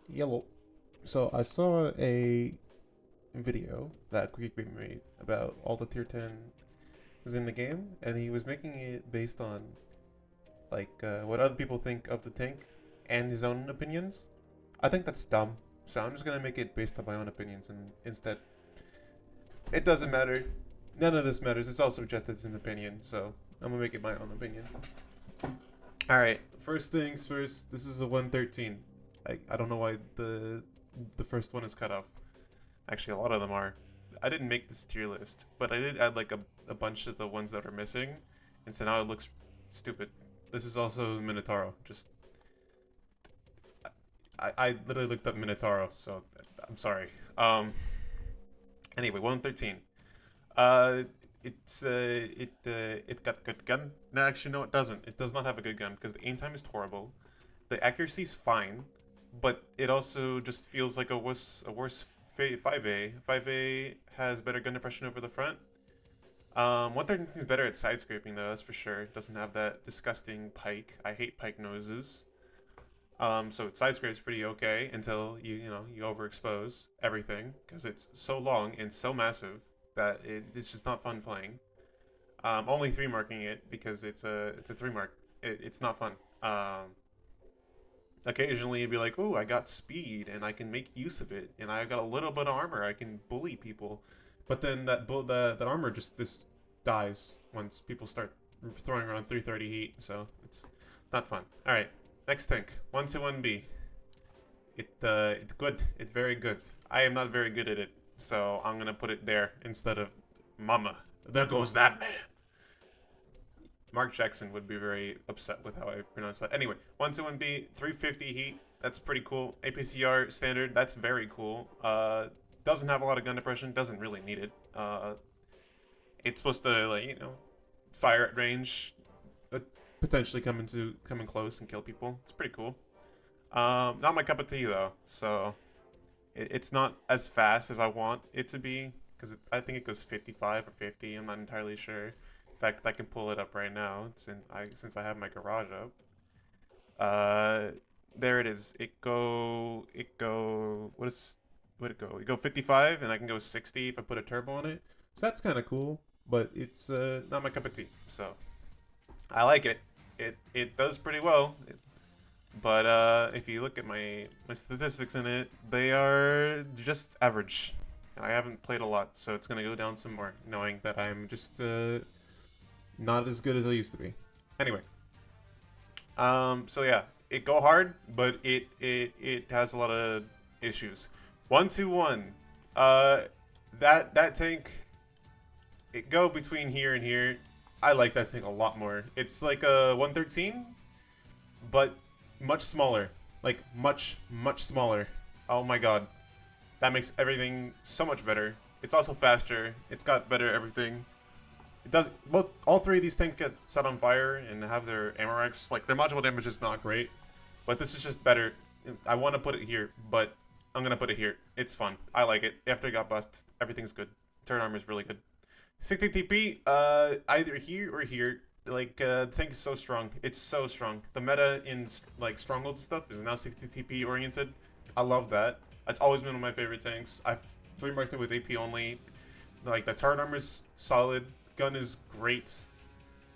Yellow. So I saw a video that Quick made about all the tier 10 is in the game, and he was making it based on what other people think of the tank and his own opinions. I think that's dumb, so I'm just gonna make it based on my own opinions, and instead, it doesn't matter. None of this matters. It's also just as an opinion, so I'm gonna make it my own opinion. All right. First things first. This is a 113. I don't know why the first one is cut off. Actually, a lot of them are. I didn't make this tier list, but I did add like a bunch of the ones that are missing, and so now it looks stupid. This is also Minotauro. Just I literally looked up Minotauro, so I'm sorry. Anyway, 113. Uh, it got good gun. No, actually, no, it doesn't. It does not have a good gun because the aim time is horrible. The accuracy's fine, but it also just feels like a worse 5A. 5A has better gun depression over the front. 113 is better at side scraping though, that's for sure. It doesn't have that disgusting pike. I hate pike noses. So side scrape's pretty okay until you overexpose everything because it's so long and so massive that it's just not fun playing. Only three marking it because it's a three mark. It's not fun. Occasionally you'd be like, "Oh, I got speed and I can make use of it, and I got a little bit of armor. I can bully people," but then that armor just dies once people start throwing around 330 heat. So it's not fun. All right, next tank 121B. It's good. It's very good. I am not very good at it, so I'm gonna put it there instead of Mama. There goes that man. Mark Jackson would be very upset with how I pronounce that. Anyway, 121B, 350 heat. That's pretty cool. APCR standard. That's very cool. Doesn't have a lot of gun depression. Doesn't really need it. It's supposed to fire at range, potentially coming close and kill people. It's pretty cool. Not my cup of tea though. So it's not as fast as I want it to be because I think it goes 55 or 50. I'm not entirely sure. In fact, I can pull it up right now since I have my garage up. Uh, there it is. What it go? It go 55, and I can go 60 if I put a turbo on it. So that's kind of cool, but it's not my cup of tea. So I like it. It does pretty well. But if you look at my statistics in it, they are just average. And I haven't played a lot, so it's gonna go down some more, knowing that I'm just not as good as I used to be. Anyway, so yeah, it go hard, but it has a lot of issues. 121, that tank, it go between here and here. I like that tank a lot more. It's like a 113, but much smaller. Like much smaller. Oh my god, that makes everything so much better. It's also faster. It's got better everything. It does all three of these tanks get set on fire and have their Amorex. Like their module damage is not great, but this is just better. I want to put it here, but I'm gonna put it here. It's fun. I like it. After it got buffed, everything's good. Turn armor is really good. 60 TP, either here or here. Like the tank is so strong. It's so strong. The meta in like stronghold stuff is now 60 TP oriented. I love that. That's always been one of my favorite tanks. I've three marked it with AP only. Like the turret armor is solid. Gun is great.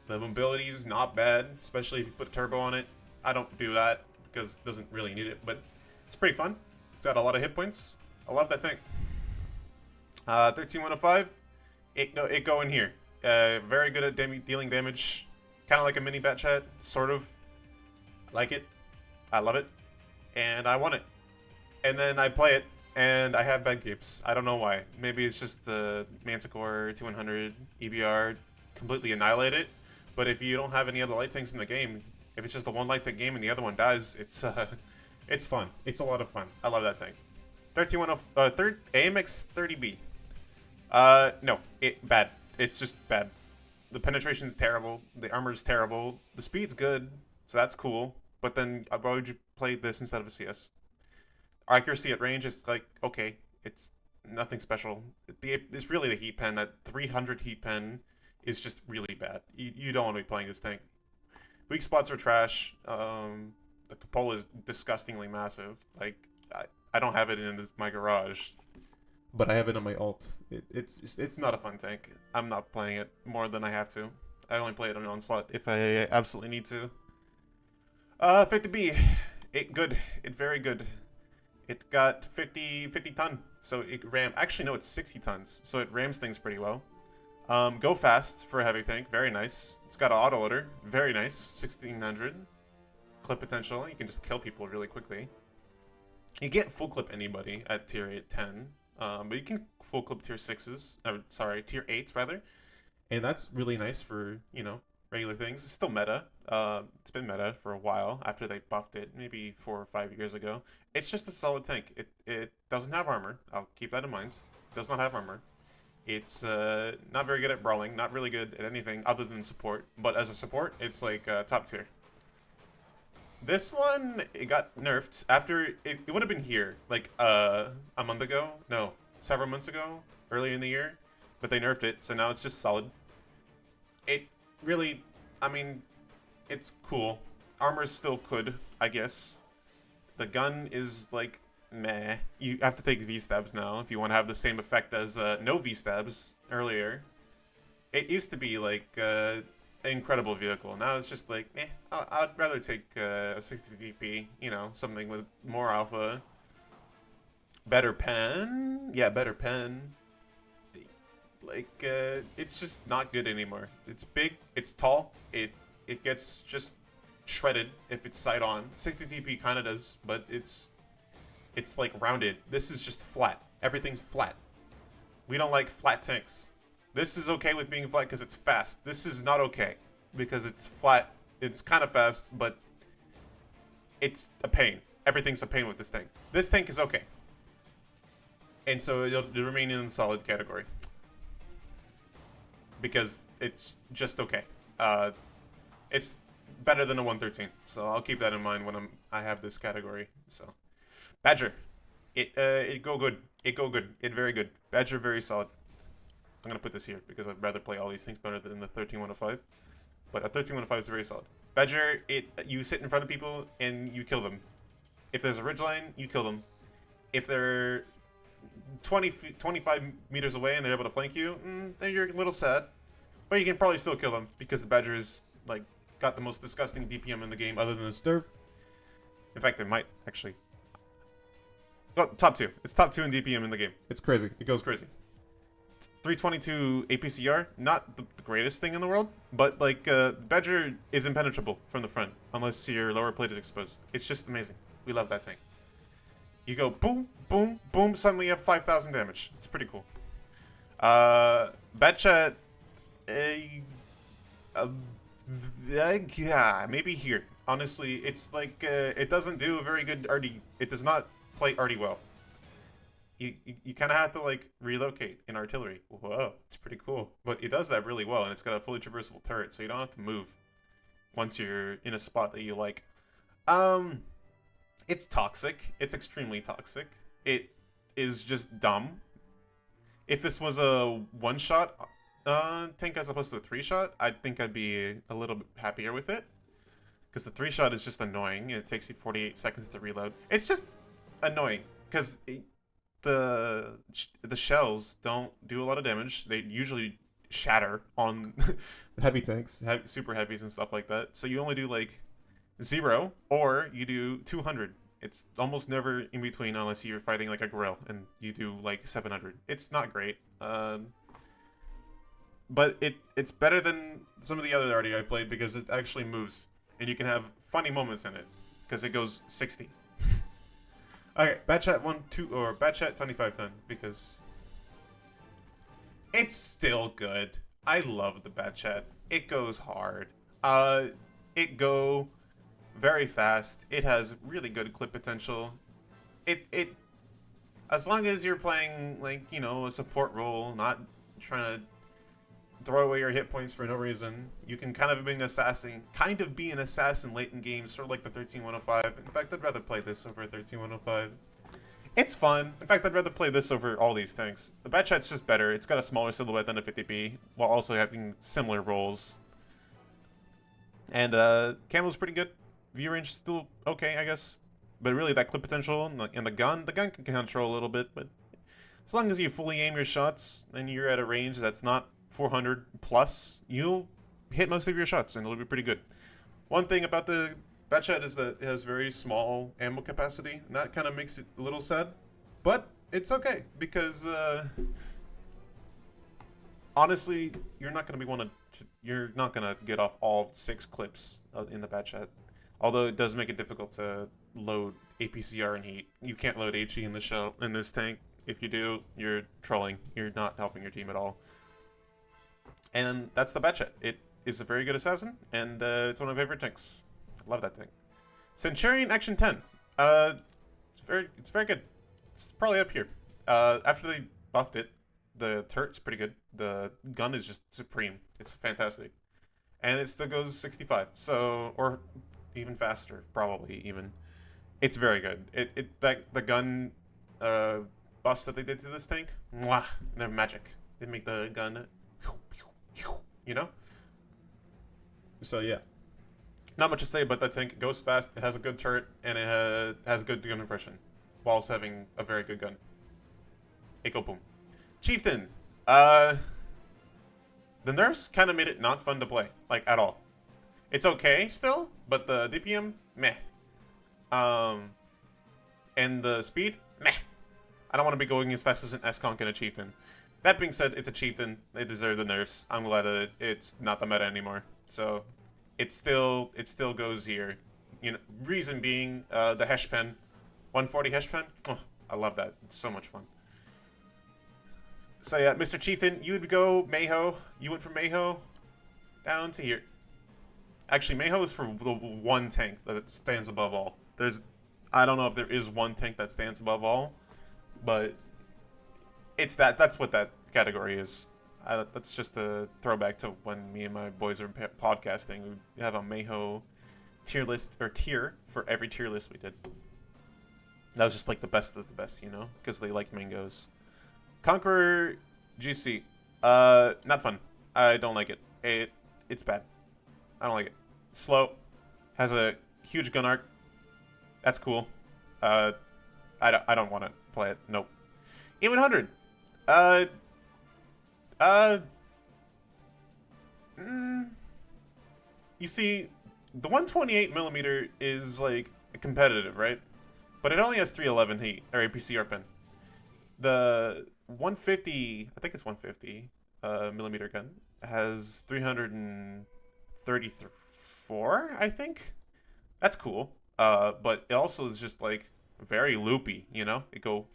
The mobility is not bad, especially if you put a turbo on it. I don't do that because it doesn't really need it, but it's pretty fun. It's got a lot of hit points. I love that tank. 13105. It go in here. Very good at dealing damage. Kind of like a mini bat chat, sort of. I like it. I love it. And I want it. And then I play it, and I have bad keeps. I don't know why. Maybe it's just the Manticore 2100 EBR completely annihilate it. But if you don't have any other light tanks in the game, if it's just the one light tank game and the other one dies, it's fun. It's a lot of fun. I love that tank. 1310 AMX 30B. No, bad. It's just bad. The penetration's terrible. The armor's terrible. The speed's good, so that's cool. But then why would you play this instead of a CS? Accuracy at range is like okay. It's nothing special. It's really the heat pen. That 300 heat pen is just really bad. You don't want to be playing this tank. Weak spots are trash. The cupola is disgustingly massive. Like I don't have it in my garage, but I have it on my alt. It's not a fun tank. I'm not playing it more than I have to. I only play it on onslaught if I absolutely need to. 50B, it good. It very good. It got 50 ton, so it ram. Actually, no, it's 60 tons, so it rams things pretty well. Go fast for a heavy tank, very nice. It's got an auto loader, very nice. 1600 clip potential. You can just kill people really quickly. You can't full clip anybody at tier 8, 10, but you can full clip tier 6s. Sorry, tier 8s rather. And that's really nice for, you know, regular things. It's still meta. It's been meta for a while after they buffed it, maybe 4 or 5 years ago. It's just a solid tank. It doesn't have armor. I'll keep that in mind. It does not have armor. It's not very good at brawling, not really good at anything other than support. But as a support, it's like top tier. This one, it got nerfed after, it would have been here, like a month ago. No, several months ago, early in the year. But they nerfed it, so now it's just solid. It really, I mean, it's cool. Armor's still good, I guess. The gun is like, meh. You have to take V-stabs now if you want to have the same effect as no V-stabs earlier. It used to be like an incredible vehicle. Now it's just like, eh, I'd rather take a 60 DP, you know, something with more alpha. Better pen? Yeah, better pen. Like, it's just not good anymore. It's big, it's tall, it gets just shredded if it's side on. 60 TP kind of does, but it's like rounded. This is just flat. Everything's flat. We don't like flat tanks. This is okay with being flat because it's fast. This is not okay because it's flat. It's kind of fast, but it's a pain. Everything's a pain with this tank. This tank is okay. And so it'll remain in the solid category. Because it's just okay. It's better than a 113, so I'll keep that in mind when I have this category. So, Badger, it go good. It go good. It very good. Badger very solid. I'm gonna put this here because I'd rather play all these things better than the 13105. But a 13105 is very solid. Badger, you sit in front of people and you kill them. If there's a ridgeline, you kill them. If they're 25 meters away and they're able to flank you, then you're a little sad. But you can probably still kill them because the Badger is, like, got the most disgusting DPM in the game other than the Sturf. In fact, it might, actually. Oh, top 2. It's top 2 in DPM in the game. It's crazy. It goes crazy. 322 APCR, not the greatest thing in the world, but, like, Badger is impenetrable from the front unless your lower plate is exposed. It's just amazing. We love that tank. You go boom, boom, boom, suddenly you have 5,000 damage. It's pretty cool. Bad chat, yeah, maybe here. Honestly, it's like, it doesn't do a very good RD. It does not play RD well. You kind of have to, like, relocate in artillery. Whoa, it's pretty cool. But it does that really well, and it's got a fully traversable turret, so you don't have to move once you're in a spot that you like. It's toxic. It's extremely toxic. It is just dumb. If this was a one-shot tank as opposed to a 3-shot, I think I'd be a little bit happier with it. Because the 3-shot is just annoying. It takes you 48 seconds to reload. It's just annoying. Because the shells don't do a lot of damage. They usually shatter on heavy tanks, super heavies and stuff like that. So you only do, like, 0 or you do 200. It's almost never in between unless you're fighting like a grill and you do like 700. It's not great, but it's better than some of the other RD I played because it actually moves and you can have funny moments in it because it goes 60. Okay, bad chat 1-2 or bad chat 25 ton because it's still good. I love the bad chat. It goes hard. It go very fast. It has really good clip potential. It as long as you're playing, like, you know, a support role, not trying to throw away your hit points for no reason, you can kind of be an assassin late in games, sort of like the 13105. In fact, I'd rather play this over 13105. It's fun. In fact, I'd rather play this over all these tanks. The bad chat's just better. It's got a smaller silhouette than a 50B, while also having similar roles. And camo's pretty good. View range is still okay, I guess. But really, that clip potential and the gun can control a little bit. But as long as you fully aim your shots and you're at a range that's not 400 plus, you'll hit most of your shots and it'll be pretty good. One thing about the Batchat is that it has very small ammo capacity, and that kind of makes it a little sad. But it's okay because honestly, you're not gonna get off all 6 clips in the Batchat. Although it does make it difficult to load APCR and heat. You can't load HE in this tank. If you do, you're trolling. You're not helping your team at all. And that's the Batchat. It is a very good assassin, and it's one of my favorite tanks. I love that tank. Centurion Action 10. It's very good. It's probably up here. After they buffed it, the turret's pretty good. The gun is just supreme. It's fantastic. And it still goes 65. So, or even faster, probably even. It's very good. The gun buffs that they did to this tank, mwah, they're magic. They make the gun, you know? So yeah. Not much to say about that tank. It goes fast, it has a good turret, and it has good gun impression, whilst having a very good gun. Echo boom. Chieftain. The nerfs kind of made it not fun to play, like, at all. It's okay still, but the DPM, meh. And the speed, meh. I don't want to be going as fast as an S-Conk and a Chieftain. That being said, it's a Chieftain. They deserve the nerfs. I'm glad that it's not the meta anymore. So, it still goes here. You know, reason being, the Hesh Pen. 140 Hesh Pen. Oh, I love that. It's so much fun. So yeah, Mr. Chieftain, you would go Mayho. You went from Mayho down to here. Actually, Mayho is for the one tank that stands above all. I don't know if there is one tank that stands above all, but it's that's what that category is. That's just a throwback to when me and my boys are podcasting. We have a Mayho tier list, or tier, for every tier list we did. That was just like the best of the best, you know, because they like mangoes. Conqueror GC. Not fun. I don't like it. It's bad. I don't like it. Slow. Has a huge gun arc. That's cool. I don't want to play it. Nope. E100. You see, the 128mm is like competitive, right? But it only has 311 heat, or APCR pen. The 150, I think it's 150 millimeter gun, has 334, I think. That's cool. But it also is just like very loopy, you know? It go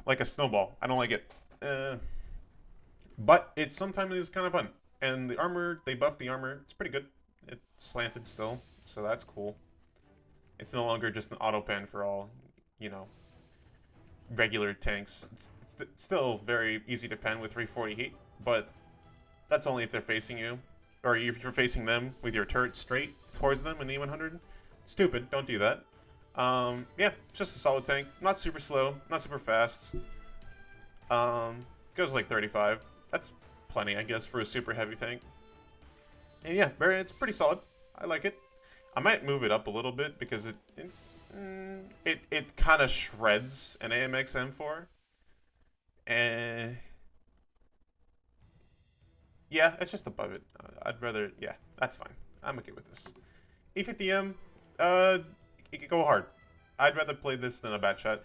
like a snowball. I don't like it. But it sometimes is kind of fun. And the armor, they buffed the armor. It's pretty good. It's slanted still, so that's cool. It's no longer just an auto pen for all, you know, regular tanks. It's still very easy to pen with 340 heat, but that's only if they're facing you, or if you're facing them with your turret straight towards them in the E100. Stupid, don't do that. Yeah, just a solid tank. Not super slow, not super fast. Goes like 35. That's plenty, I guess, for a super heavy tank. And yeah, it's pretty solid. I like it. I might move it up a little bit because it kind of shreds an AMX M4. And yeah, it's just above it. I'd rather, yeah, that's fine. I'm okay with this. E50M, it could go hard. I'd rather play this than a Batchat.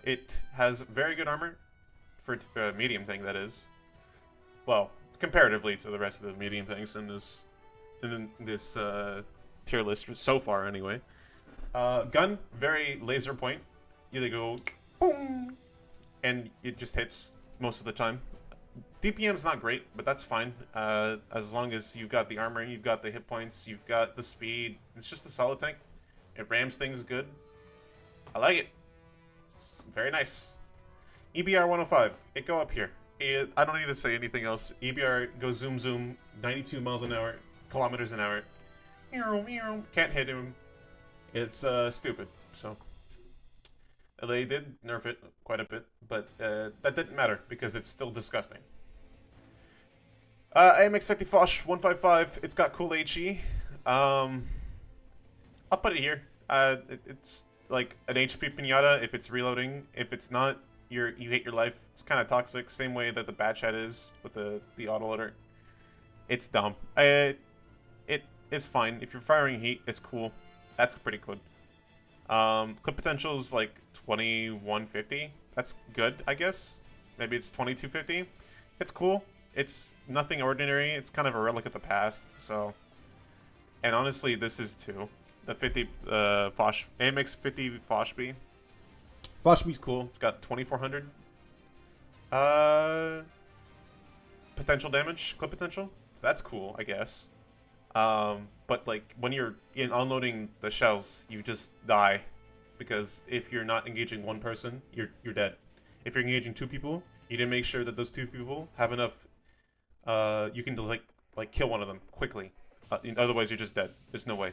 It has very good armor for a medium tank, that is. Well, comparatively to the rest of the medium tanks in this tier list so far, anyway. Gun, very laser point. You go boom, and it just hits most of the time. DPM's not great, but that's fine. As long as you've got the armor, you've got the hit points, you've got the speed. It's just a solid tank. It rams things good. I like it. It's very nice. EBR 105. It go up here. I don't need to say anything else. EBR goes zoom zoom, 92 miles an hour, kilometers an hour. Can't hit him. It's stupid. So they did nerf it quite a bit, but that didn't matter because it's still disgusting. AMX 50 Foch 155. It's got cool HE. I'll put it here. It's like an HP pinata if it's reloading. If it's not, you hate your life. It's kind of toxic. Same way that the batch head is with the autoloader. It's dumb. It is fine. If you're firing heat, it's cool. That's pretty good. Clip potential is like 2150. That's good, I guess. Maybe it's 2250. It's cool. It's nothing ordinary. It's kind of a relic of the past. So, and honestly, this is too. The 50 Fosh AMX 50 Foshby. Foshby's cool. It's got 2400. Potential damage, clip potential. So that's cool, I guess. But like when you're unloading the shells, you just die because if you're not engaging one person, you're dead. If you're engaging two people, you need to make sure that those two people have enough. You can like kill one of them quickly. Otherwise, you're just dead. There's no way.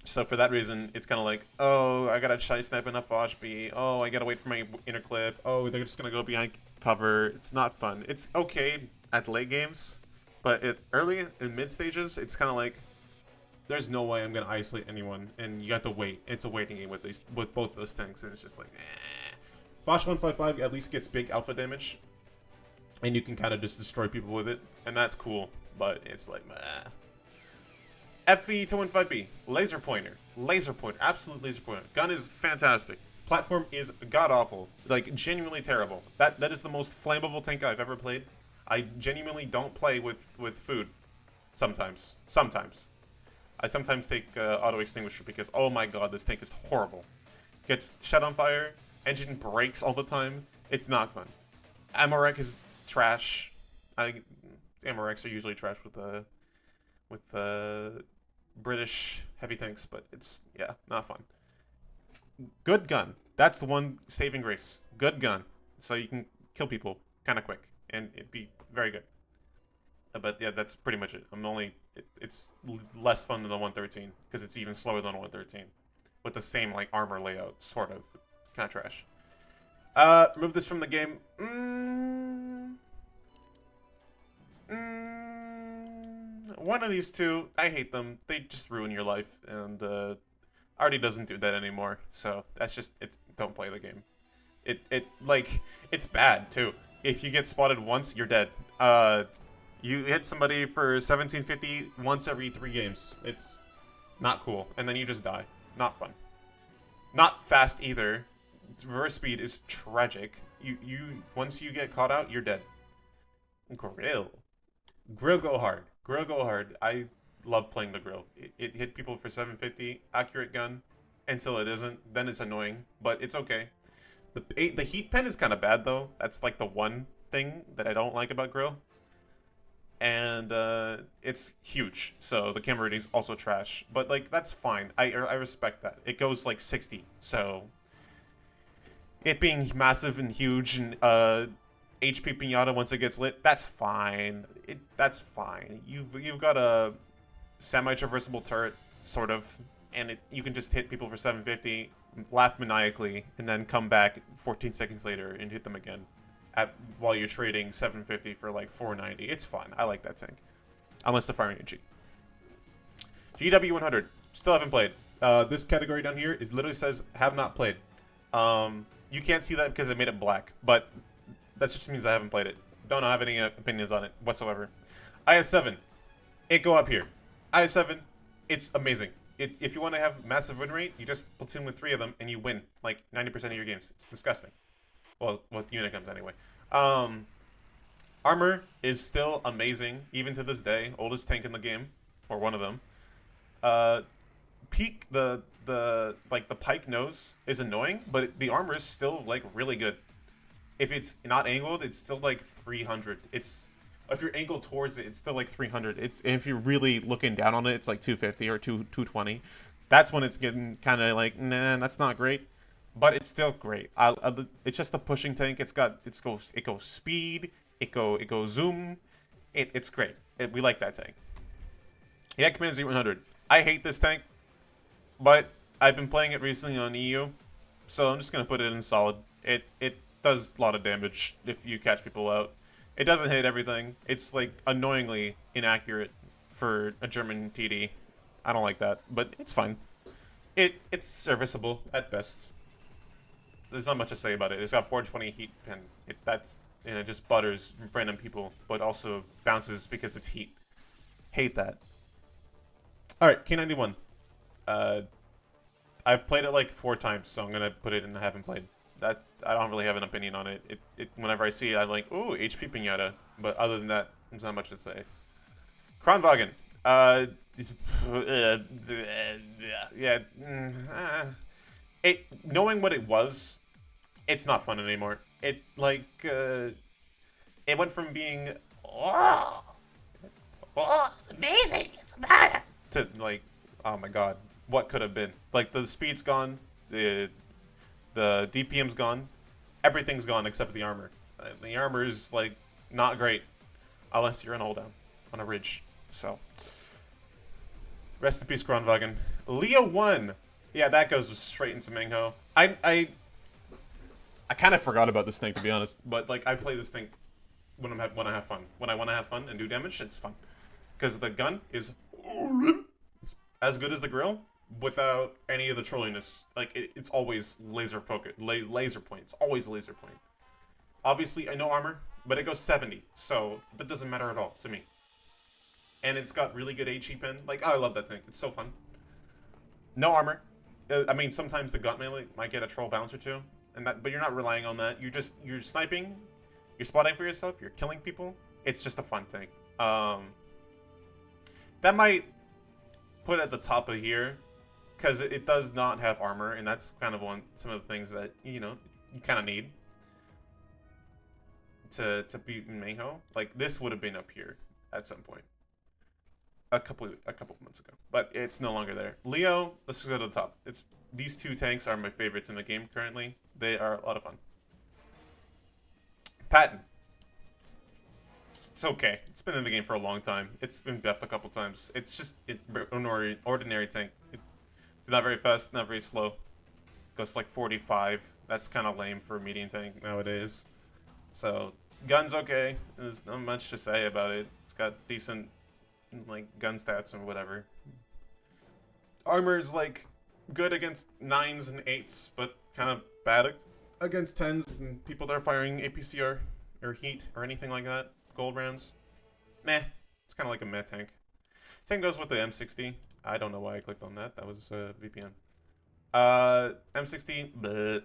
So for that reason, it's kind of like, oh, I gotta try sniping a Foshby. Oh, I gotta wait for my inner clip. Oh, they're just gonna go behind cover. It's not fun. It's okay at late games, but early and mid stages, it's kind of like, there's no way I'm gonna isolate anyone, and you have to wait. It's a waiting game with both of those tanks, and it's just like, eh. Fosh 155 at least gets big alpha damage, and you can kind of just destroy people with it, and that's cool. But it's like, meh. FE 215B, laser pointer, absolute laser pointer. Gun is fantastic. Platform is god awful, like genuinely terrible. That is the most flammable tank I've ever played. I genuinely don't play with food. Sometimes. I sometimes take auto extinguisher because oh my god, this tank is horrible. Gets set on fire, engine breaks all the time. It's not fun. Amorek is trash. Amoreks are usually trash with British heavy tanks, but it's, yeah, not fun. Good gun. That's the one saving grace. Good gun. So you can kill people kind of quick, and it'd be very good. But yeah, that's pretty much it. It's less fun than the 113, because it's even slower than 113. With the same, like, armor layout, sort of. Kind of trash. Remove this from the game. One of these two, I hate them. They just ruin your life, and Artie doesn't do that anymore. So that's just don't play the game. It's bad too. If you get spotted once, you're dead. You hit somebody for 1750 once every 3 games. It's not cool, and then you just die. Not fun. Not fast either. Reverse speed is tragic. You once you get caught out, you're dead. Grill go hard. Grill go hard. I love playing the grill. It hit people for 750, accurate gun, until it isn't. Then it's annoying, but it's okay. The heat pen is kind of bad though. That's like the one thing that I don't like about grill. And it's huge, so the camera rating is also trash. But like that's fine. I respect that. It goes like 60, so it being massive and huge and HP Pinata once it gets lit, that's fine. That's fine. You've got a semi-traversable turret, sort of, and you can just hit people for 750, laugh maniacally, and then come back 14 seconds later and hit them again while you're trading 750 for like 490. It's fun. I like that tank. Unless the firing AG. GW100. Still haven't played. This category down here literally says have not played. You can't see that because I made it black, but that just means I haven't played it. Don't have any opinions on it whatsoever. IS-7. It go up here. IS-7, it's amazing. If you want to have massive win rate, you just platoon with 3 of them and you win like 90% of your games. It's disgusting. Well, with Unicoms anyway. Armor is still amazing, even to this day. Oldest tank in the game, or one of them. Peak, the pike nose is annoying, but the armor is still like really good. If it's not angled, it's still like 300. If you're angled towards it, it's still like 300. If you're really looking down on it, it's like 250 or 220. That's when it's getting kind of like, nah, that's not great. But it's still great. It's just a pushing tank. It goes speed. It goes zoom. It's great. We like that tank. Yeah, Command 0100. I hate this tank, but I've been playing it recently on EU, so I'm just gonna put it in solid. It does a lot of damage if you catch people out. It doesn't hit everything. It's like annoyingly inaccurate for a German TD. I don't like that, but it's fine. It's serviceable at best. There's not much to say about it. It's got 420 heat, and it just butters random people, but also bounces because it's heat. Hate that. All right, K91. Uh, I've played it like 4 times, so I'm gonna put it in. I haven't played. That I don't really have an opinion on it. Whenever I see it, I'm like, ooh, HP pinata. But other than that, there's not much to say. Kronwagen. Uh, yeah. It knowing what it was, it's not fun anymore. It went from being it's amazing, it's amazing to like, oh my god, what could have been? Like the speed's gone, the DPM's gone, everything's gone except the armor. The armor is like not great unless you're in a hold down on a ridge. So rest in peace, Kronwagen. Leo 1. Yeah, that goes straight into Mingho. I kind of forgot about this thing, to be honest, but like I play this thing when when I have fun. When I want to have fun and do damage, it's fun because the gun is it's as good as the grill without any of the trolliness. Like it's always laser focus, laser point. It's always laser point. Obviously, I know armor, but it goes 70, so that doesn't matter at all to me. And it's got really good HE pen. Like, oh, I love that thing. It's so fun. No armor. I mean, sometimes the gun melee might get a troll bounce or two, but you're not relying on that. You're sniping, you're spotting for yourself, you're killing people. It's just a fun thing. That might put it at the top of here, because it does not have armor, and that's kind of some of the things that you kind of need to beat Mayho. Like this would have been up here at some point. A couple months ago, but it's no longer there. Leo, let's just go to the top. These 2 tanks are my favorites in the game currently. They are a lot of fun. Patton. It's okay. It's been in the game for a long time. It's been buffed a couple times. It's just an ordinary tank. It's not very fast, not very slow. Goes like 45. That's kind of lame for a medium tank nowadays. So gun's okay. There's not much to say about it. It's got decent like gun stats or whatever. Armor is like good against 9s and 8s, but kind of bad against 10s and people that are firing APCR or heat or anything like that. Gold rounds. Meh. It's kind of like a meh tank. Same goes with the M60. I don't know why I clicked on that. That was VPN. M60, bleh.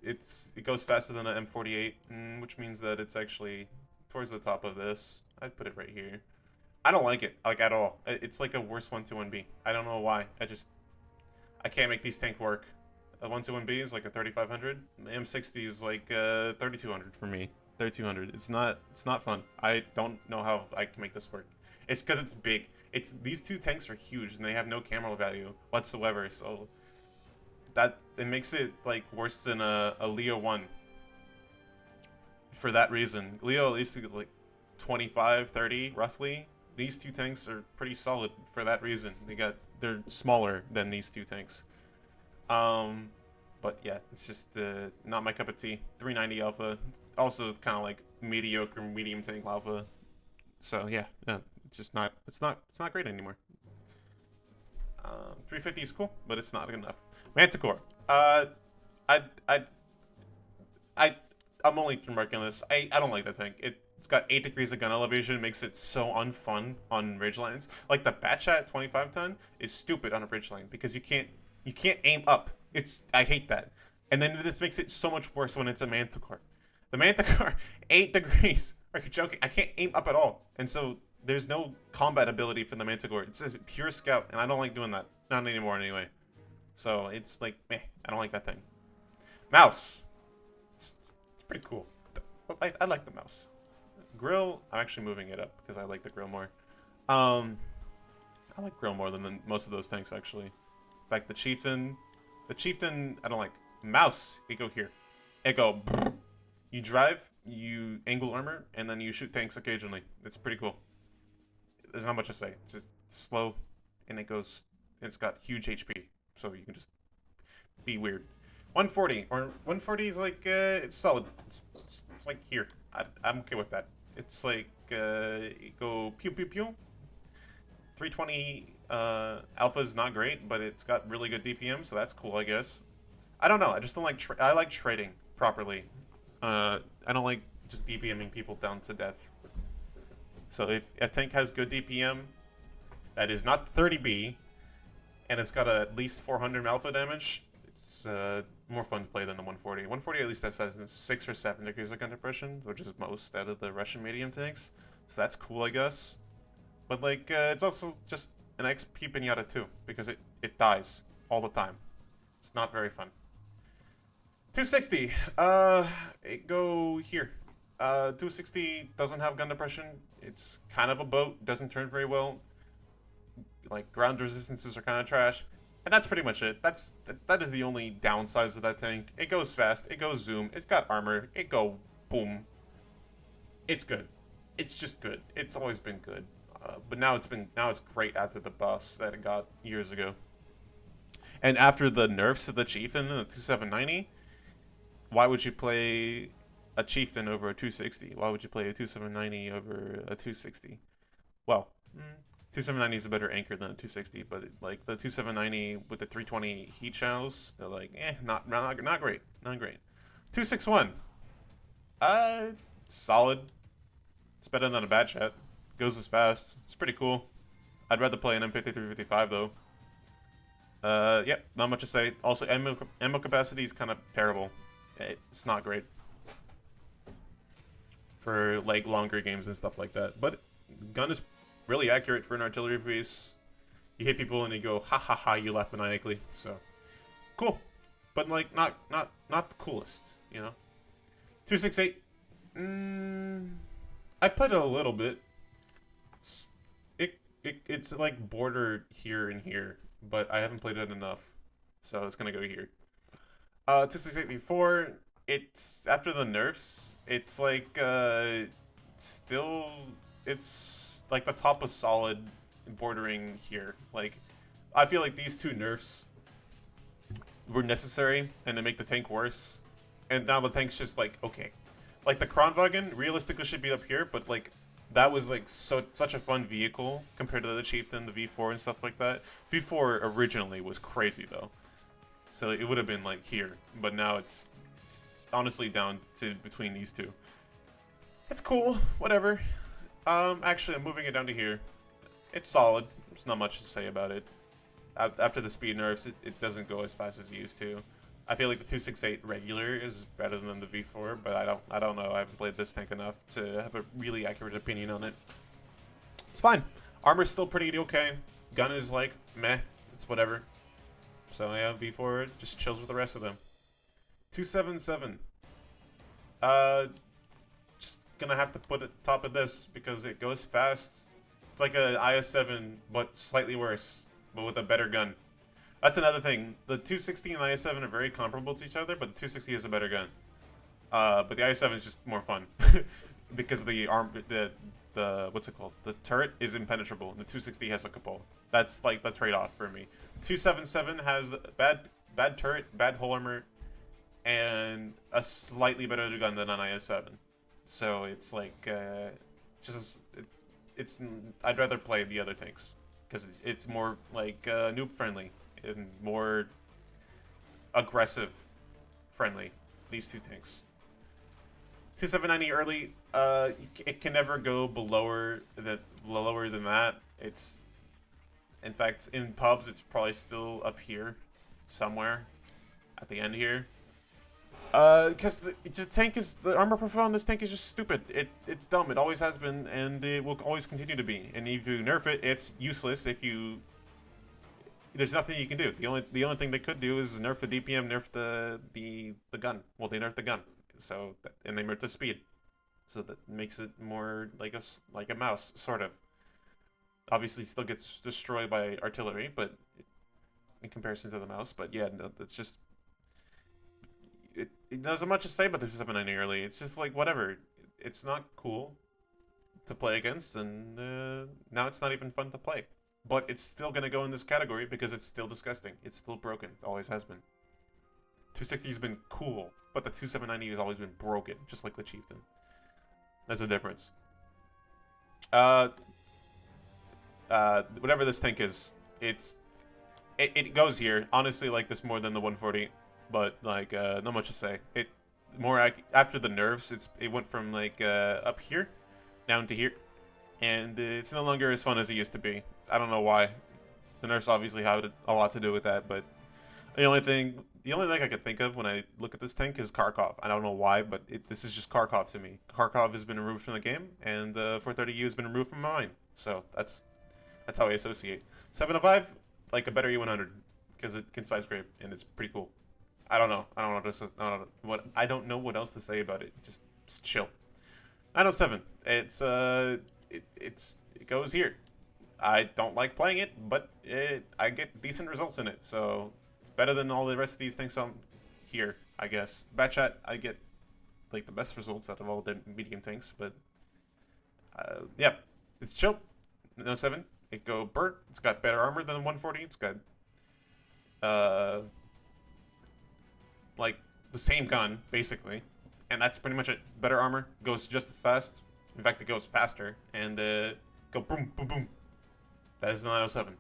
It goes faster than an M48, which means that it's actually towards the top of this. I'd put it right here. I don't like it, like, at all. It's like a worse 121B. I don't know why. I can't make these tanks work. A 121B is like a 3500. The M60 is like 3200 for me. 3200. It's not fun. I don't know how I can make this work. It's because it's big. These 2 tanks are huge and they have no camera value whatsoever. So it makes it like worse than a Leo 1. For that reason, Leo at least is like 25, 30 roughly. These 2 tanks are pretty solid for that reason. They're smaller than these 2 tanks. But yeah, it's just not my cup of tea. 390 alpha, also kind of like mediocre medium tank alpha. So yeah, it's just not. It's not great anymore. 350 is cool, but it's not enough. Manticore. I I'm only remarking this. I don't like that tank. It's got 8 degrees of gun elevation. It makes it so unfun on ridgelines. Like the Batchat 25 ton is stupid on a ridgeline because you can't aim up. I hate that. And then this makes it so much worse when it's a Manticore. The Manticore, 8 degrees. Are you joking? I can't aim up at all. And so there's no combat ability for the Manticore. It says pure scout, and I don't like doing that. Not anymore anyway. So it's like, meh, I don't like that thing. Mouse. It's pretty cool. I like the mouse. Grill, I'm actually moving it up because I like the grill more. I like grill more than most of those tanks actually. In fact, the chieftain, I don't like. Mouse, you go here. It go. You drive, you angle armor, and then you shoot tanks occasionally. It's pretty cool. There's not much to say. It's just slow, and it's got huge HP, so you can just be weird. 140 or 140 is like it's solid. It's like here. I'm okay with that. It's like go pew pew pew. 320 Alpha is not great, but it's got really good DPM, so that's cool, I guess. I don't know. I just don't like. I like trading properly. I don't like just DPMing people down to death. So if a tank has good DPM, that is not 30B, and it's got at least 400 alpha damage, it's more fun to play than the 140. 140 at least has 6 or 7 degrees of gun depression, which is most out of the Russian medium tanks. So that's cool, I guess. But like, it's also just an XP pinata too, because it dies all the time. It's not very fun. 260. It go here. 260 doesn't have gun depression. It's kind of a boat. Doesn't turn very well. Like ground resistances are kind of trash, and that's pretty much it. That is the only downsides of that tank. It goes fast. It goes zoom. It's got armor. It go boom. It's good. It's just good. It's always been good. But now it's great after the buffs that it got years ago. And after the nerfs to the Chieftain in the 2790, why would you play a Chieftain over a 260? Why would you play a 2790 over a 260? Well, 2790 is a better anchor than a 260, but like the 2790 with the 320 heat shells, they're like, not great, not great. 261, solid. It's better than a bad chat. Goes as fast. It's pretty cool. I'd rather play an M5355 though. Yep, not much to say. Also, ammo capacity is kind of terrible. It's not great for like longer games and stuff like that. But gun is really accurate for an artillery piece. You hit people and you go ha ha ha. You laugh maniacally. So cool, but like not the coolest, you know. 268. I played it a little bit. It's like border here and here, but I haven't played it enough, so it's gonna go here. 268 before, it's after the nerfs. It's like still, it's like the top is solid, bordering here. Like, I feel like these two nerfs were necessary, and they make the tank worse. And now the tank's just like okay, like the Kronwagen realistically should be up here, but like that was like such a fun vehicle compared to the Chieftain, the V4 and stuff like that. V4 originally was crazy though, so it would have been like here, but now it's honestly down to between these two. It's cool, whatever. Actually, I'm moving it down to here. It's solid. There's not much to say about it. After the speed nerfs, it doesn't go as fast as it used to. I feel like the 268 regular is better than the V4, but I don't know. I haven't played this tank enough to have a really accurate opinion on it. It's fine. Armor's still pretty okay. Gun is like meh. It's whatever. So yeah, V4 just chills with the rest of them. 277. Just gonna have to put it top of this because it goes fast. It's like a IS-7, but slightly worse, but with a better gun. That's another thing. The 260 and IS-7 are very comparable to each other, but the 260 is a better gun. But the IS-7 is just more fun because the what's it called? The turret is impenetrable, and the 260 has a cupola. That's like the trade-off for me. 277 has bad turret, bad hull armor, and a slightly better gun than an IS-7. So it's like I'd rather play the other tanks because it's more like noob friendly and more aggressive friendly, these two tanks. 2790 early, it can never go lower than that. It's, in fact, in pubs, it's probably still up here, somewhere, at the end here. Because the armor profile on this tank is just stupid. It's dumb. It always has been, and it will always continue to be. And if you nerf it, it's useless. There's nothing you can do. The only thing they could do is nerf the DPM, nerf the gun. Well, they nerfed the gun, and they nerfed the speed, so that makes it more like a mouse, sort of. Obviously, still gets destroyed by artillery, but in comparison to the mouse. But yeah, no, it's just it doesn't much to say about the 790 early. It's just like whatever. It's not cool to play against, and now it's not even fun to play. But it's still gonna go in this category because it's still disgusting. It's still broken. It always has been. 260 has been cool, but the 2790 has always been broken, just like the Chieftain. That's the difference. Whatever this tank is, it's it goes here. Honestly, like this more than the 140, but like not much to say. It more after the nerfs, it went from like up here down to here, and it's no longer as fun as it used to be. I don't know why. The nerfs obviously had a lot to do with that, but the only thing I could think of when I look at this tank is Kharkov. I don't know why, but this is just Kharkov to me. Kharkov has been removed from the game, and 430U has been removed from mine. So that's how I associate. 705, like a better E100, because it can side scrape and it's pretty cool. I don't know. I don't know what else to say about it. Just chill. 907. It goes here. I don't like playing it, but I get decent results in it, so it's better than all the rest of these things on here, I guess. Bad chat, I get like the best results out of all the medium tanks, but yeah, it's chill. 907. It go Burt. It's got better armor than the 140. It's got like the same gun basically, and that's pretty much it. Better armor, goes just as fast. In fact, it goes faster, and go boom boom boom. That is the 907.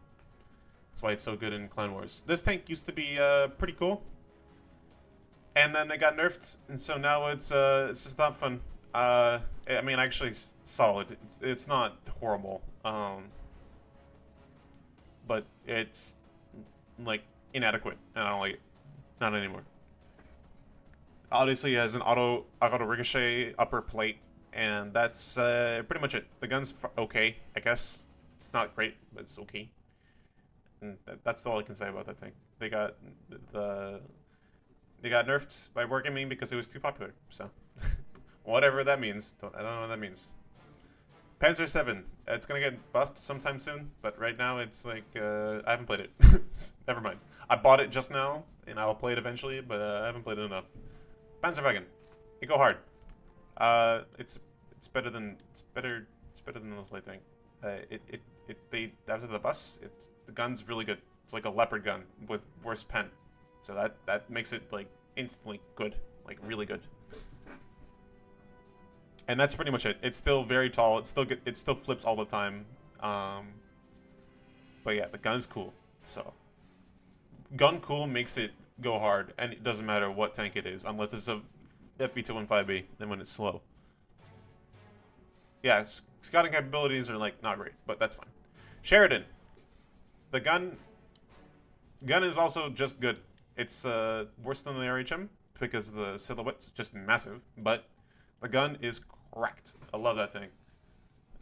That's why it's so good in Clan Wars. This tank used to be pretty cool, and then they got nerfed, and so now it's just not fun. I mean, actually, it's solid. It's not horrible. But it's like inadequate, and I don't like it. Not anymore. Obviously, it has an auto ricochet upper plate, and that's pretty much it. The gun's okay, I guess. It's not great, but it's okay. And that's all I can say about that tank. They got nerfed by Wargaming because it was too popular. So whatever that means, I don't know what that means. Panzer 7. It's gonna get buffed sometime soon, but right now it's like I haven't played it. Never mind. I bought it just now, and I'll play it eventually, but I haven't played it enough. Panzerwagen. It go hard. It's better than this light tank. They after the bus, the gun's really good. It's like a leopard gun with worse pen, so that makes it like instantly good, like really good. And that's pretty much it. It's still very tall. It's still good. It still flips all the time. But yeah, the gun's cool. So gun cool makes it go hard, and it doesn't matter what tank it is, unless it's a FV215B. Then when it's slow. Yeah, scouting capabilities are like not great, but that's fine. Sheridan. The gun is also just good. It's worse than the RHM because the silhouette's just massive, but the gun is cracked. I love that tank.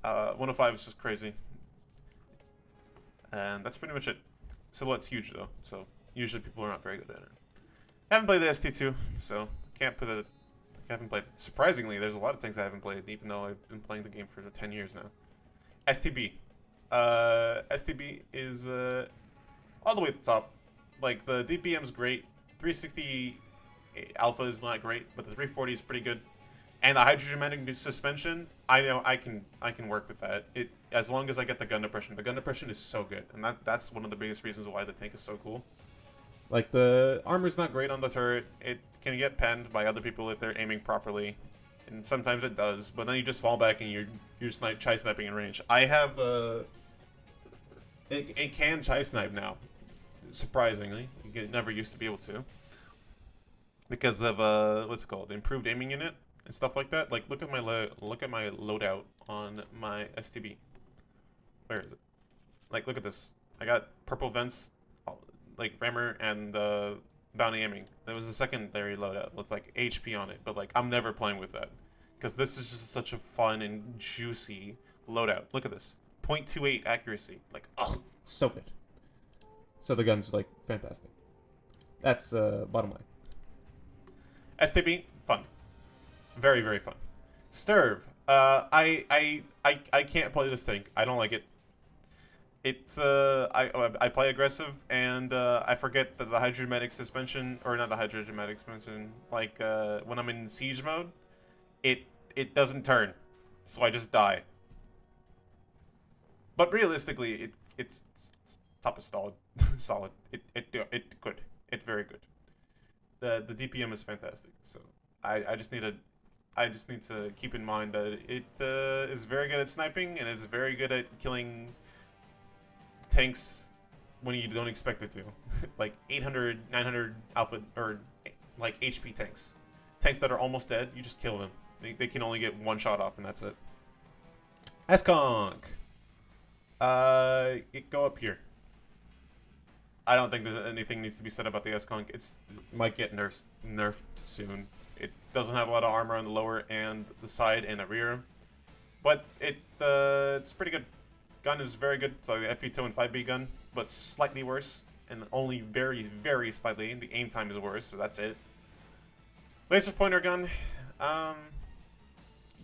105 is just crazy. And that's pretty much it. Silhouette's huge though, so usually people are not very good at it. I haven't played the ST2, so can't put it. I haven't played. Surprisingly, there's a lot of things I haven't played, even though I've been playing the game for 10 years now. STB. STB is all the way at the top. Like the DPM's great. 360 alpha is not great, but the 340 is pretty good. And the hydrogen suspension, I know I can work with that. As long as I get the gun depression. The gun depression is so good, and that's one of the biggest reasons why the tank is so cool. Like the armor's not great on the turret. It can get penned by other people if they're aiming properly, and sometimes it does. But then you just fall back and you're just like chai sniping in range. I have it can chai snipe now, surprisingly. You never used to be able to because of what's it called, improved aiming in it. And stuff like that. Like look at my loadout on my STB. Where is it? Like look at this. I got purple vents, like rammer and bounty aiming. There was a secondary loadout with like HP on it, but like I'm never playing with that because this is just such a fun and juicy loadout. Look at this. 0.28 accuracy. Like oh, so good. So the gun's like fantastic. That's bottom line. STB fun. Very, very fun. Sturv. I can't play this tank. I don't like it. It's I play aggressive and I forget that the hydromatic suspension, or not the hydromatic suspension, like when I'm in siege mode, it doesn't turn, so I just die. But realistically, it's top is solid. Solid. It good. It's very good. The DPM is fantastic. So I just need to keep in mind that it is very good at sniping and it's very good at killing tanks when you don't expect it to. Like 800, 900 alpha or like HP tanks. Tanks that are almost dead, you just kill them. They can only get one shot off and that's it. S-Conk! It go up here. I don't think there's anything needs to be said about the S-Conk. It might get nerfed soon. It doesn't have a lot of armor on the lower and the side and the rear. But it's pretty good. Gun is very good. It's like an FE2 and 5B gun, but slightly worse. And only very, very slightly. The aim time is worse, so that's it. Laser pointer gun.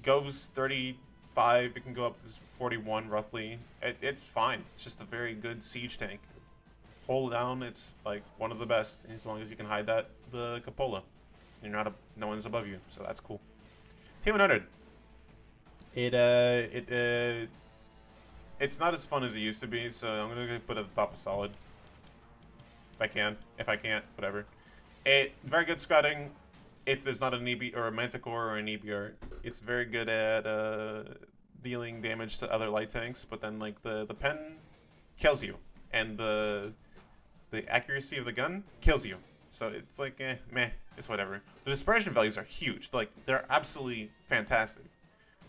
Goes 35. It can go up to 41 roughly. It's fine. It's just a very good siege tank. Hold down, it's like one of the best, as long as you can hide the cupola. You're not no one's above you, so that's cool. T100. It's not as fun as it used to be, so I'm gonna put it at the top of solid. If I can. If I can't, whatever. Very good scouting. If there's not an EB or a Manticore or an EBR, it's very good at dealing damage to other light tanks. But then like the pen kills you, and the accuracy of the gun kills you. So it's like meh, it's whatever. The dispersion values are huge. Like they're absolutely fantastic.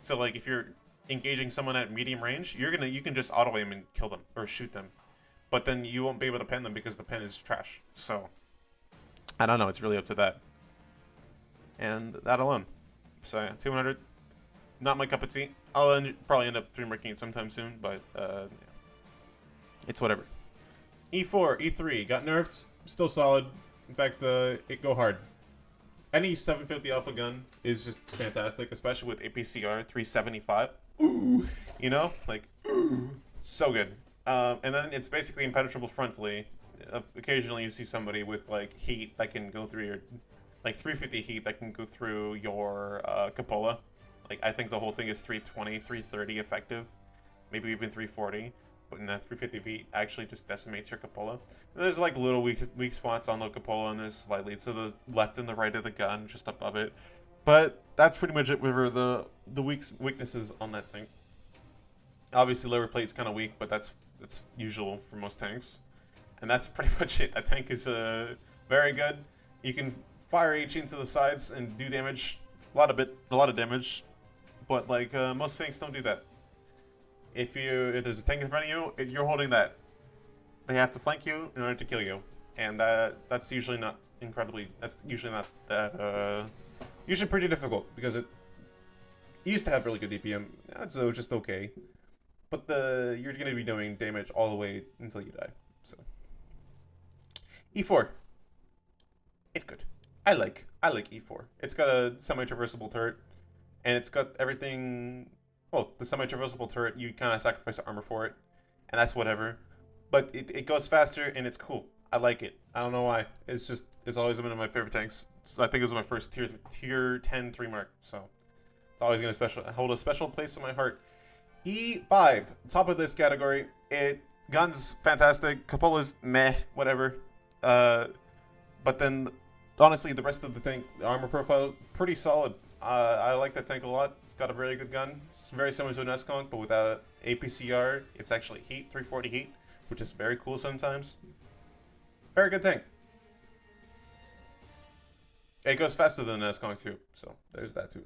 So like if you're engaging someone at medium range, you can just auto aim and kill them or shoot them. But then you won't be able to pen them because the pen is trash. So I don't know, it's really up to that. And that alone. So yeah, 200, not my cup of tea. I'll probably end up 3-marking it sometime soon, but yeah. It's whatever. E4, E3, got nerfed, still solid. In fact, it go hard. Any 750 alpha gun is just fantastic, especially with APCR 375. Ooh, you know, like ooh, so good. And then it's basically impenetrable frontally. Occasionally you see somebody with like heat that can go through your, like 350 heat that can go through your cupola. Like I think the whole thing is 320, 330 effective, maybe even 340. But in that 350 feet actually just decimates your cupola. And there's like little weak spots on the cupola, and there's slightly to the left and the right of the gun, just above it. But that's pretty much it for the weaknesses on that tank. Obviously, lower plate's kind of weak, but that's usual for most tanks. And that's pretty much it. That tank is very good. You can fire HE into the sides and do damage, a lot of damage. But like most tanks don't do that. If there's a tank in front of you, you're holding that. They have to flank you in order to kill you, and that's usually not incredibly. That's usually not that. Usually pretty difficult because it used to have really good DPM. That's just okay, but you're gonna be doing damage all the way until you die. So E4, it's good. I like E4. It's got a semi-traversable turret, and it's got everything. Well, the semi-traversable turret, you kind of sacrifice armor for it, and that's whatever. But it goes faster, and it's cool. I like it. I don't know why. It's always been one of my favorite tanks. I think it was my first tier 10 3-mark, so it's always going to hold a special place in my heart. E5, top of this category. Guns, fantastic. Cupola's meh, whatever. But then, honestly, the rest of the tank, the armor profile, pretty solid. I like that tank a lot. It's got a very good gun. It's very similar to an S-Conk, but without APCR, it's actually heat, 340 heat, which is very cool sometimes. Very good tank. It goes faster than an S-Conk too, so there's that too.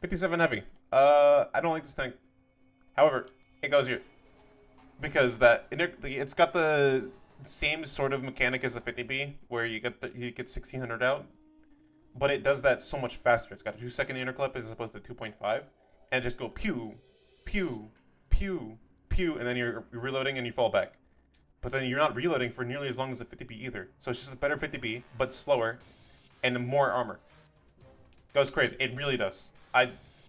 57 heavy. I don't like this tank. However, it goes here. Because it's got the same sort of mechanic as a 50B, where you get 1600 out. But it does that so much faster. It's got a 2-second interclip as opposed to 2.5. And just go pew, pew, pew, pew, and then you're reloading and you fall back. But then you're not reloading for nearly as long as the 50B either. So it's just a better 50B, but slower, and more armor. Goes crazy. It really does.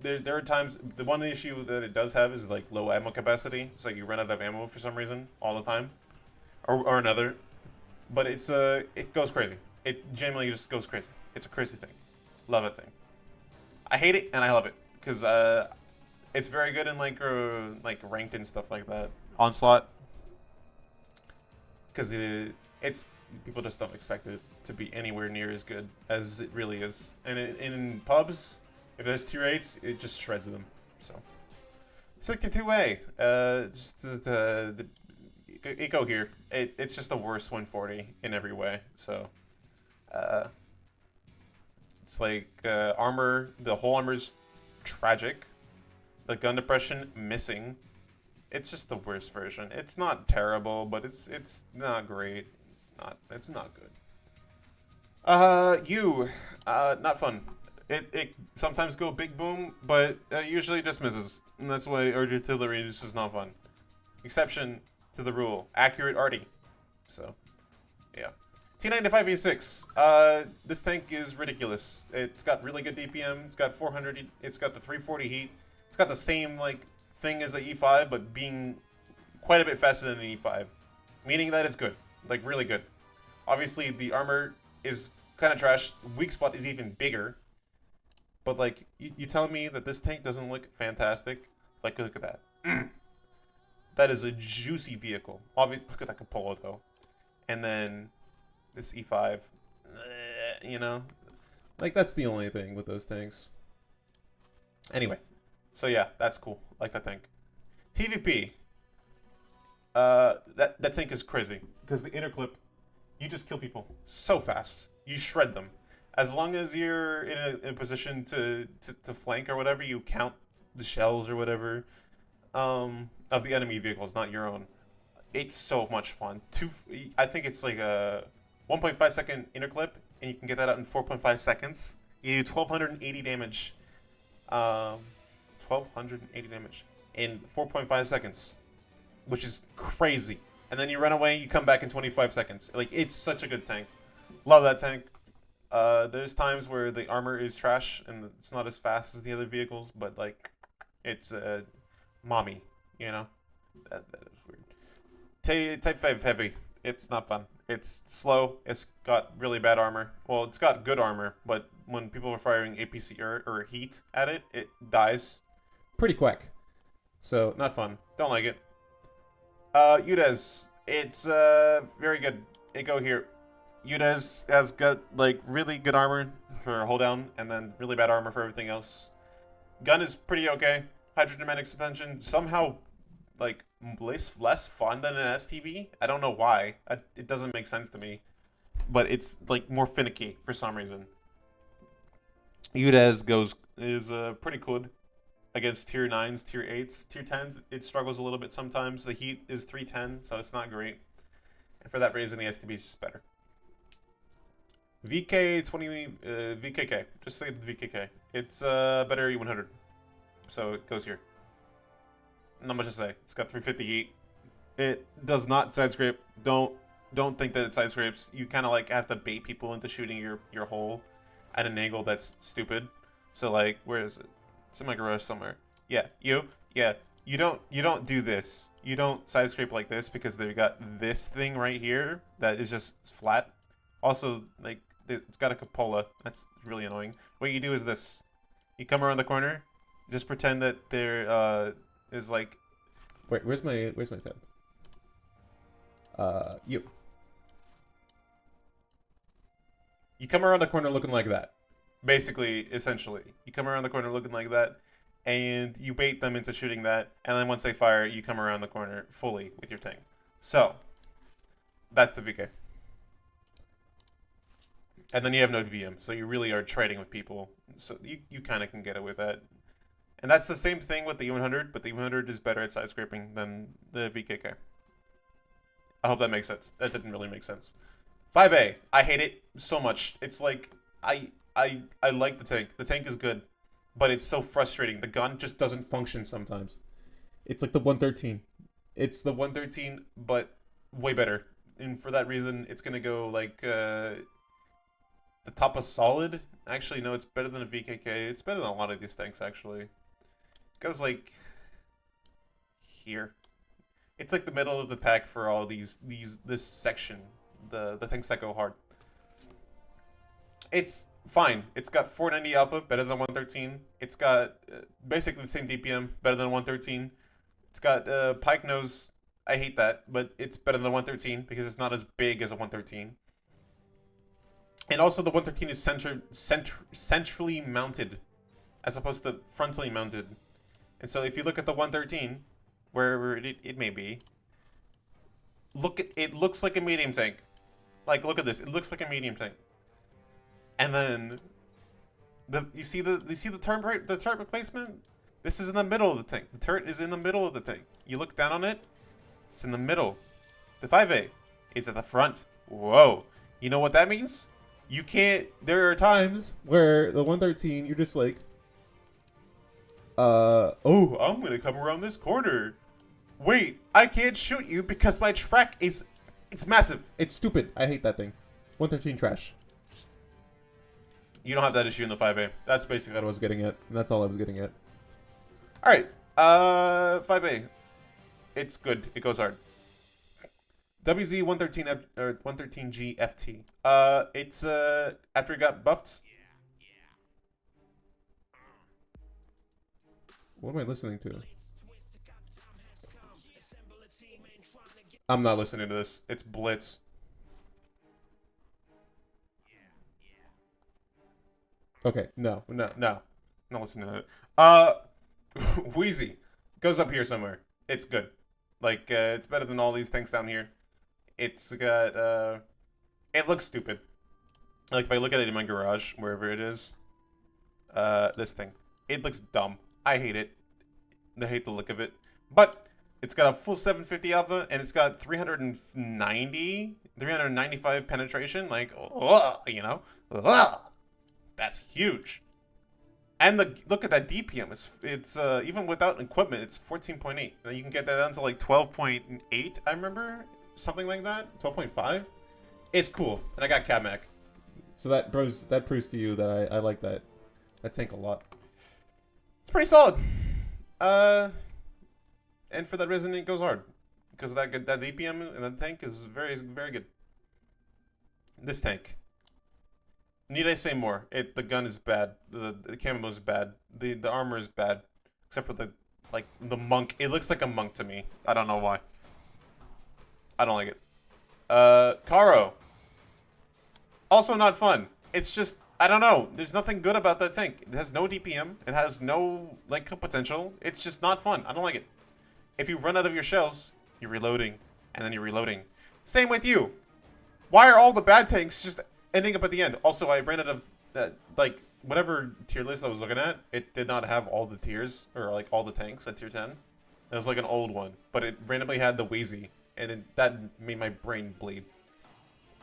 There are times, the one issue that it does have is like low ammo capacity. It's like you run out of ammo for some reason, all the time. Or another. But it goes crazy. It genuinely just goes crazy. It's a crazy thing. Love it thing. I hate it and I love it because it's very good in like ranked and stuff like that. Onslaught. Because it's people just don't expect it to be anywhere near as good as it really is. And in pubs, if there's tier 8s, it just shreds them. So 62A. it go here. It's just the worst 140 in every way. So, uh, it's like armor. The whole armor's tragic. The gun depression missing. It's just the worst version. It's not terrible, but it's not great. It's not good. Not fun. It sometimes go big boom, but usually just misses, and that's why urge artillery is just not fun. Exception to the rule: accurate arty. So, yeah. T95E6. This tank is ridiculous. It's got really good DPM. It's got 400. It's got the 340 heat. It's got the same like thing as the E5, but being quite a bit faster than the E5, meaning that it's good, like really good. Obviously, the armor is kind of trash. Weak spot is even bigger. But like, you telling me that this tank doesn't look fantastic? Like, look at that. That is a juicy vehicle. Obviously, look at that cupola though. And then this E5, you know, like that's the only thing with those tanks. Anyway, so yeah, that's cool. Like that tank. TVP. That tank is crazy because the interclip, you just kill people so fast. You shred them. As long as you're in a position to flank or whatever, you count the shells or whatever of the enemy vehicles, not your own. It's so much fun. I think it's like a 1.5 second interclip, and you can get that out in 4.5 seconds. You do 1,280 damage. 1,280 damage in 4.5 seconds, which is crazy. And then you run away, you come back in 25 seconds. Like, it's such a good tank. Love that tank. There's times where the armor is trash and it's not as fast as the other vehicles, but like, it's mommy, you know. That is weird. Type 5 heavy. It's not fun. It's slow. It's got really bad armor. Well, it's got good armor, but when people are firing APC or heat at it, it dies pretty quick. So not fun. Don't like it. UDES. It's very good. It go here. UDES has got like really good armor for hold down, and then really bad armor for everything else. Gun is pretty okay. Hydrodynamic suspension somehow like less fun than an STB. I don't know why. It doesn't make sense to me, but it's like more finicky for some reason. UDES is pretty good against tier 9s, tier 8s. Tier 10s, it struggles a little bit sometimes. The heat is 310, so it's not great. And for that reason, the STB is just better. VK20, VKK. Just say VKK. It's better E100. So it goes here. Not much to say. It's got 350 heat. It does not side scrape. Don't think that it side scrapes. You kind of like have to bait people into shooting your hole at an angle that's stupid. So like, where is it? It's in my garage somewhere. Yeah, you don't do this. You don't side scrape like this because they've got this thing right here that is just flat. Also, like, it's tab. A cupola. That's really annoying. What you do is this. You come around the corner. Just pretend that there is like... Wait, where's my tab? You come around the corner looking like that. Basically, essentially. You come around the corner looking like that, and you bait them into shooting that, and then once they fire, you come around the corner fully with your tank. So, that's the VK. And then you have no DBM, so you really are trading with people. So you kind of can get it with that. And that's the same thing with the E100, but the E100 is better at side scraping than the VKK. I hope that makes sense. That didn't really make sense. 5A. I hate it so much. It's like, I like the tank. The tank is good, but it's so frustrating. The gun just doesn't function sometimes. It's like the 113. It's the 113, but way better. And for that reason, it's going to go like the top of solid. Actually, no, it's better than a VKK. It's better than a lot of these tanks, actually. It goes like here. It's like the middle of the pack for all this section. The things that go hard. It's fine. It's got 490 alpha, better than 113. It's got basically the same DPM, better than 113. It's got pike nose. I hate that, but it's better than 113 because it's not as big as a 113. And also the 113 is centrally mounted as opposed to frontally mounted. And so if you look at the 113, wherever it may be, Look at it. Looks like a medium tank. Like, look at this. It looks like a medium tank. And then you see the turret replacement. This is in the middle of the tank. The turret is in the middle of the tank. You look down on it. It's in the middle. The 5A is at the front. Whoa. You know what that means? You can't. There are times where the 113, you're just like, oh, I'm gonna come around this corner. Wait, I can't shoot you because my track is, it's massive. It's stupid. I hate that thing. 113 trash. You don't have that issue in the 5A. That's basically what I was getting at. And that's all I was getting at. All right, 5A. It's good. It goes hard. WZ 113 or 113G FT. It's after it got buffed. What am I listening to? I'm not listening to this. It's Blitz. Okay, no. Not listening to it. Wheezy goes up here somewhere. It's good. Like, it's better than all these tanks down here. It's got, it looks stupid. Like, if I look at it in my garage, wherever it is, this thing, it looks dumb. I hate it. I hate the look of it. But it's got a full 750 alpha, and it's got 395 penetration. Like, you know, that's huge. And look at that DPM. It's even without equipment, it's 14.8. You can get that down to like 12.8. I remember something like that. 12.5. It's cool, and I got Cab-Mac. So that proves to you that I like that tank a lot. It's pretty solid. And for that reason, it goes hard because that DPM in that tank is very good. This tank. Need I say more? The gun is bad. The camo is bad. The armor is bad, except for the monk. It looks like a monk to me. I don't know why. I don't like it. Caro. Also not fun. It's just, I don't know. There's nothing good about that tank. It has no DPM. It has no kill potential. It's just not fun. I don't like it. If you run out of your shells, you're reloading, and then you're reloading. Same with you. Why are all the bad tanks just ending up at the end? Also, I ran out of whatever tier list I was looking at, it did not have all the tiers, or all the tanks at tier 10. It was an old one, but it randomly had the Wheezy, and that made my brain bleed.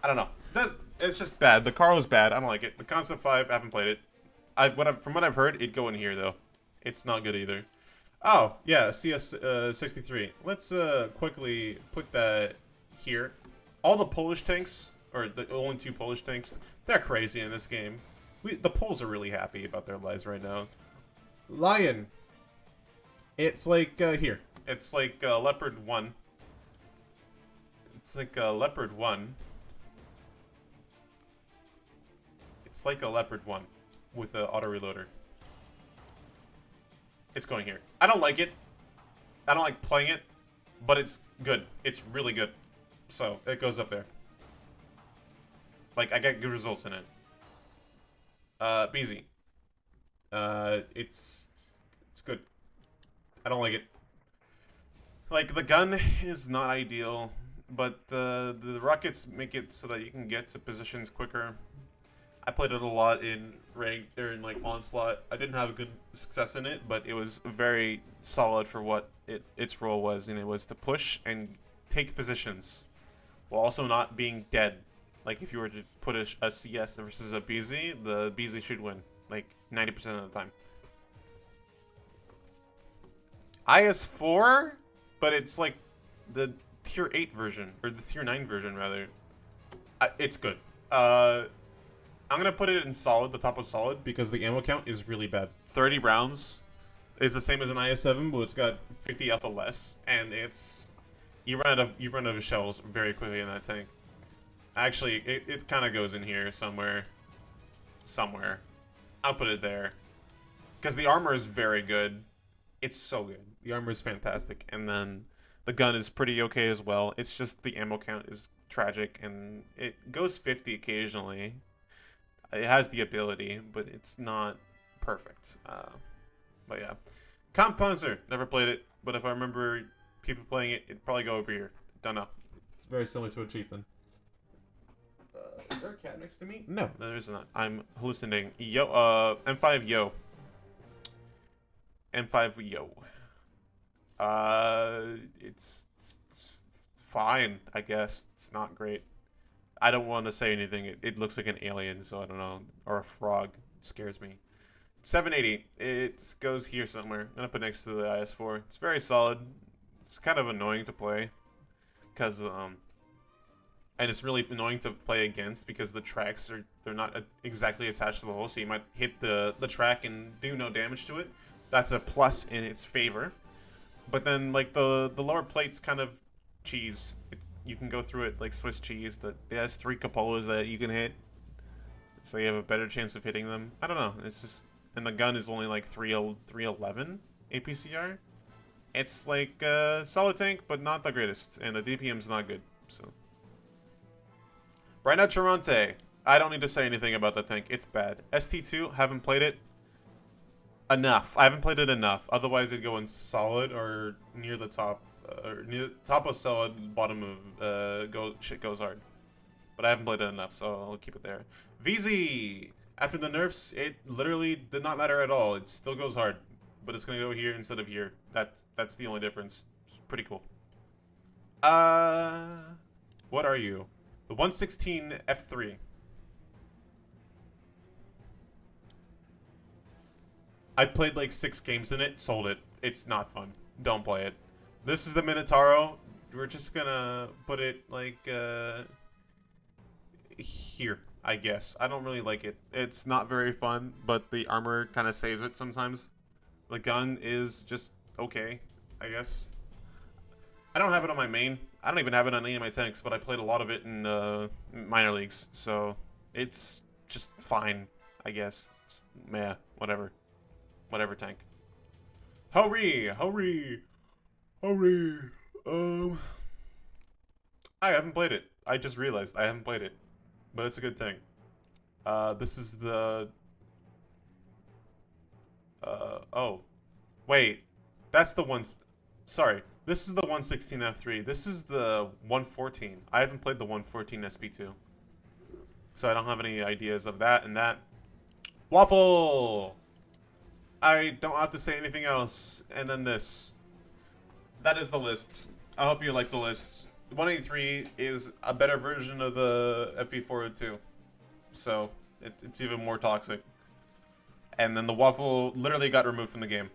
I don't know. It's just bad. The car was bad. I don't like it. The Concept 5, I haven't played it. From what I've heard, it'd go in here, though. It's not good either. Oh, yeah, CS 63. Let's quickly put that here. All the Polish tanks, or the only 2 Polish tanks, they're crazy in this game. The Poles are really happy about their lives right now. Lion. It's here. It's like Leopard 1. It's like a Leopard 1. It's like a Leopard 1 with an auto reloader. It's going here. I don't like it. I don't like playing it, but it's good. It's really good. So, it goes up there. I get good results in it. BZ. It's good. I don't like it. The gun is not ideal, but the rockets make it so that you can get to positions quicker. I played it a lot in ranked or in Onslaught. I didn't have a good success in it, but it was very solid for what its role was, and it was to push and take positions while also not being dead. If you were to put a CS versus a BZ, the BZ should win 90% of the time. IS-4, but it's the tier 8 version, or the tier 9 version rather. It's good. I'm going to put it in solid, the top of solid, because the ammo count is really bad. 30 rounds is the same as an IS-7, but it's got 50 alpha less, and you run out of shells very quickly in that tank. Actually, it kind of goes in here somewhere. I'll put it there. Because the armor is very good. It's so good. The armor is fantastic, and then the gun is pretty okay as well. It's just the ammo count is tragic, and it goes 50 occasionally. It has the ability, but it's not perfect. But yeah. Kampfpanzer, never played it, but if I remember people playing it, it'd probably go over here. Don't know. It's very similar to a chieftain. Is there a cat next to me? No, there is not. I'm hallucinating. Yo, M5 yo. M5 yo. It's fine, I guess. It's not great. I don't want to say anything. It looks like an alien, so I don't know. Or a frog. It scares me. 780. It goes here somewhere. I'm gonna put next to the IS4. It's very solid. It's kind of annoying to play. Because, and it's really annoying to play against because the tracks they're not exactly attached to the hole, so you might hit the track and do no damage to it. That's a plus in its favor. But then, like, the lower plate's kind of cheese. You can go through it like Swiss cheese. It has 3 cupolas that you can hit, so you have a better chance of hitting them. I don't know. It's just, and the gun is only like 311 APCR. It's like a solid tank, but not the greatest, and the DPM's not good. So, right now, Toronto. I don't need to say anything about that tank. It's bad. ST2, haven't played it enough. I haven't played it enough. Otherwise, it'd go in solid or near the top, or near top of solid, bottom of shit goes hard. But I haven't played it enough, so I'll keep it there. VZ. After the nerfs, it literally did not matter at all. It still goes hard, but it's gonna go here instead of here. That's the only difference. It's pretty cool. What are you? The 116 F3. I played like 6 games in it, sold it. It's not fun. Don't play it. This is the Minotauro. We're just gonna put it like here, I guess. I don't really like it. It's not very fun, but the armor kind of saves it sometimes. The gun is just okay, I guess. I don't have it on my main. I don't even have it on any of my tanks, but I played a lot of it in minor leagues, so it's just fine, I guess. It's, meh, whatever. Whatever tank. Hurry! Hurry! Hurry! I haven't played it. I just realized I haven't played it. But it's a good tank. This is the... oh. Wait. That's the one... Sorry. This is the 116 F3. This is the 114. I haven't played the 114 SP2. So I don't have any ideas of that and that. Waffle! I don't have to say anything else. And then this. That is the list. I hope you like the list. 183 is a better version of the FE402. So, it's even more toxic. And then the Waffle literally got removed from the game.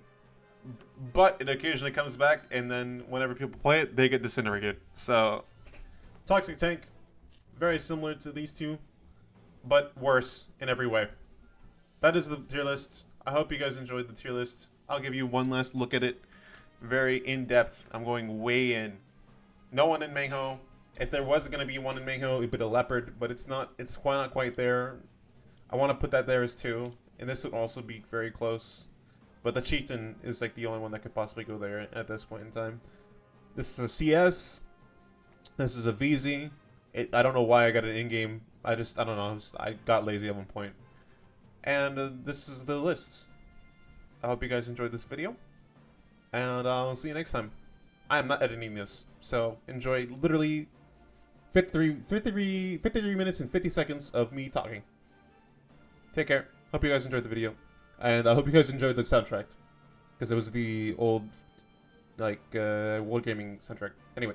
But it occasionally comes back, and then whenever people play it, they get disintegrated. So, toxic tank. Very similar to these two, but worse in every way. That is the tier list. I hope you guys enjoyed the tier list. I'll give you one last look at it. Very in-depth. I'm going way in. No one in Mayho. If there was going to be one in Mayho, it would be a Leopard, but it's not. It's not quite there. I want to put that there as 2, and this would also be very close. But the Chieftain is like the only one that could possibly go there at this point in time. This is a CS. This is a VZ. I don't know why I got an in-game. I don't know. I got lazy at one point. And this is the list. I hope you guys enjoyed this video. And I'll see you next time. I am not editing this, so enjoy literally 53 minutes and 50 seconds of me talking. Take care. Hope you guys enjoyed the video. And I hope you guys enjoyed the soundtrack. Because it was the old, like, wargaming soundtrack. Anyway.